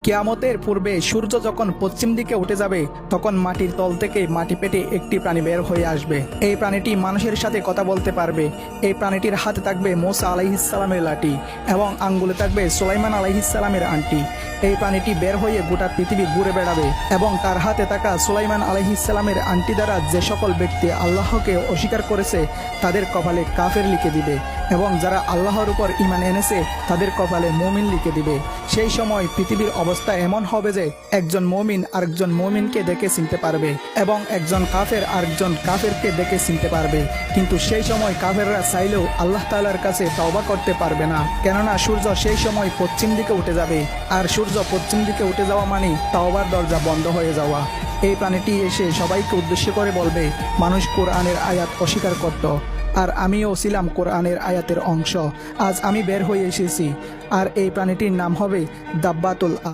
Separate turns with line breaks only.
কিয়ামতের পূর্বে সূর্য যখন পশ্চিম দিকে উঠে যাবে তখন মাটির তল থেকে মাটি পেটে একটি প্রাণী বের হয়ে আসবে। এই প্রাণীটি মানুষের সাথে কথা বলতে পারবে। এই প্রাণীটির হাতে থাকবে মুসা আলাইহিসসালামের লাঠি এবং আঙ্গুলে থাকবে সুলাইমান আলাইহিসসালামের আংটি। এই প্রাণীটি বের হয়ে গোটা পৃথিবী ঘুরে বেড়াবে এবং তার হাতে থাকা সুলাইমান আলাইহিসসালামের আংটি দ্বারা যে সকল ব্যক্তি আল্লাহকে অস্বীকার করেছে তাদের কপালে কাফের লিখে দিবে এবং যারা আল্লাহর উপর ঈমান এনেছে তাদের কপালে মুমিন লিখে দিবে। সেই সময় পৃথিবীর অবস্থা এমন হবে যে একজন মুমিন আরেকজন মুমিনকে দেখে চিনতে পারবে এবং একজন কাফের আরেকজন কাফেরকে দেখে চিনতে পারবে। কিন্তু সেই সময় কাফেররা চাইলেও আল্লাহ তাআলার কাছে তওবা করতে পারবে না, কেননা সূর্য সেই সময় পশ্চিম দিকে উঠে যাবে, আর সূর্য পশ্চিম দিকে উঠে যাওয়া মানে তওবার দরজা বন্ধ হয়ে যাওয়া। এই প্রাণীটি এসে সবাইকে উদ্দেশ্য করে বলবে, মানুষ কোরআনের আয়াত অস্বীকার করত, আর আমিও ছিলাম কোরআনের আয়াতের অংশ। আজ আমি বের হয়ে এসেছি, আর এই প্রাণীটির নাম হবে দাব্বাতুল